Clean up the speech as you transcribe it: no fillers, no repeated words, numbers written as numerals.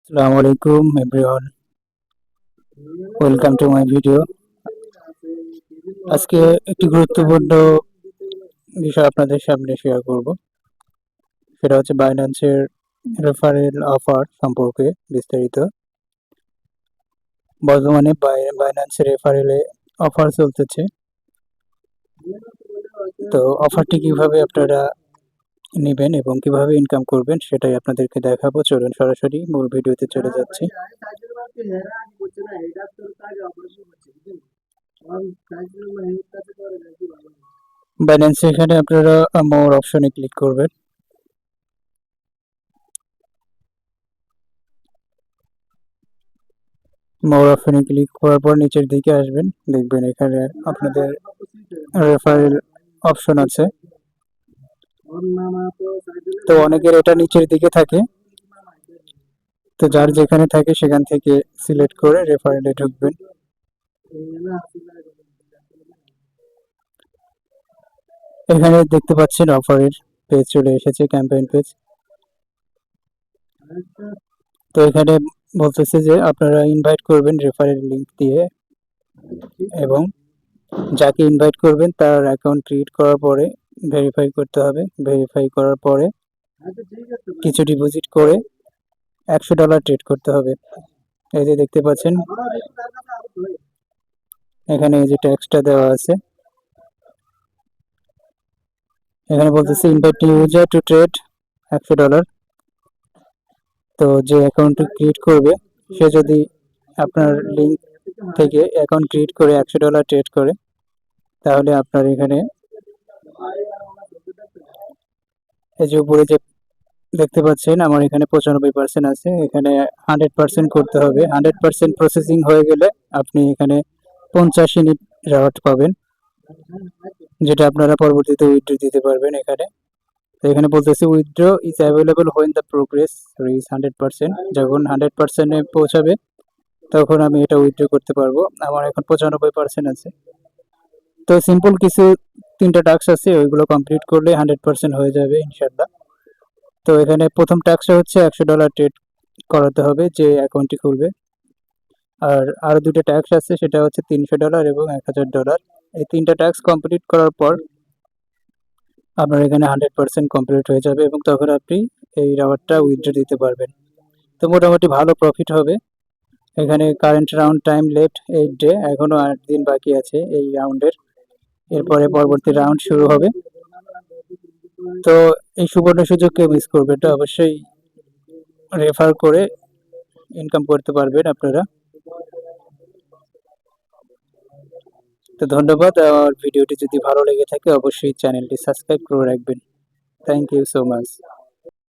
Assalamu alaikum everyone. Welcome to my video. আজকে একটি গুরুত্বপূর্ণ বিষয় আপনাদের সামনে শেয়ার করব। সেটা হচ্ছে বাইন্যান্সের রেফারেল অফার সম্পর্কে বিস্তারিত। বর্তমানে বাইন্যান্সের রেফারেলে অফার চলতেছে। তো অফারটি কিভাবে আপনারা নেবেন এবং কিভাবে ইনকাম করবেন সেটাই আপনাদেরকে দেখাবো। চলুন সরাসরি মূল ভিডিওতে চলে যাচ্ছি। বাইন্যান্স এখানে আপনারা মোর অপশনে ক্লিক করবেন। মোর অপশনে ক্লিক করার পর নিচের দিকে আসবেন, দেখবেন এখানে আপনাদের রেফারেল অপশন আছে। তো অনেকের এটা নিচের দিকে থাকে, তো যার যেখানে থাকে সেখান থেকে সিলেক্ট করে রেফারেলে ঢুকবেন। এখানে দেখতে পাচ্ছেন অফারের পেজ চলে এসেছে, ক্যাম্পেইন পেজ। তো এখানে বলতেছে যে আপনারা ইনভাইট করবেন রেফারেল লিংক দিয়ে, এবং যাকে ইনভাইট করবেন তার অ্যাকাউন্ট ক্রিয়েট করার পরে ভেরিফাই করতে হবে। ভেরিফাই করার পরে কিছু ডিপোজিট করে $100 ট্রেড করতে হবে। এই যে দেখতে পাচ্ছেন এখানে এই যে ট্যাক্সটা দেওয়া আছে, এখানে বলতেছে ইনভাইট ইউজার টু ট্রেড $100। তো যে অ্যাকাউন্ট ক্রিয়েট করবে সে যদি আপনার লিঙ্ক থেকে অ্যাকাউন্ট ক্রিয়েট করে $100 ট্রেড করে, তাহলে আপনার এখানে এই যে উপরে যে দেখতে পাচ্ছেন আমার এখানে 95% আছে, এখানে 100% করতে হবে। 100% প্রসেসিং হয়ে গেলে আপনি এখানে 50 ইউনিট রেওয়ার্ড পাবেন, যেটা আপনারা পরবর্তীতে উইথড্র দিতে পারবেন। এখানে তো এখানে বলতেছে withdraw is available when the progress reach 100%। যখন 100%-এ পৌঁছাবে তখন আমি এটা উইথড্র করতে পারবো। আমার এখন 95% আছে। তো সিম্পল কিছু 3টা টাস্ক আছে, ওইগুলো কমপ্লিট করলে 100% হয়ে যাবে ইনশাল্লাহ। তো এখানে প্রথম টাস্কটা হচ্ছে $100 ট্রেড করাতে হবে যে অ্যাকাউন্টটি খুলবে। আর আরও 2টা টাস্ক আছে, সেটা হচ্ছে $300 এবং $1000। এই 3টা টাস্ক কমপ্লিট করার পর আপনার এখানে 100% কমপ্লিট হয়ে যাবে, এবং তখন আপনি এই রেওয়ার্ডটা উইথড্র দিতে পারবেন। তো মোটামুটি ভালো প্রফিট হবে। এখানে current round time left 8 day, এখনও 8 দিন বাকি আছে এই রাউন্ডের। এরপরে পরবর্তী রাউন্ড শুরু হবে। তো এই সুবর্ণ সুযোগ কেউ মিস করবেন না, অবশ্যই রেফার করে ইনকাম করতে পারবেন আপনারা। তো ধন্যবাদ। আর ভিডিওটি যদি ভালো লেগে থাকে অবশ্যই চ্যানেলটি সাবস্ক্রাইব করে রাখবেন। Thank you so much.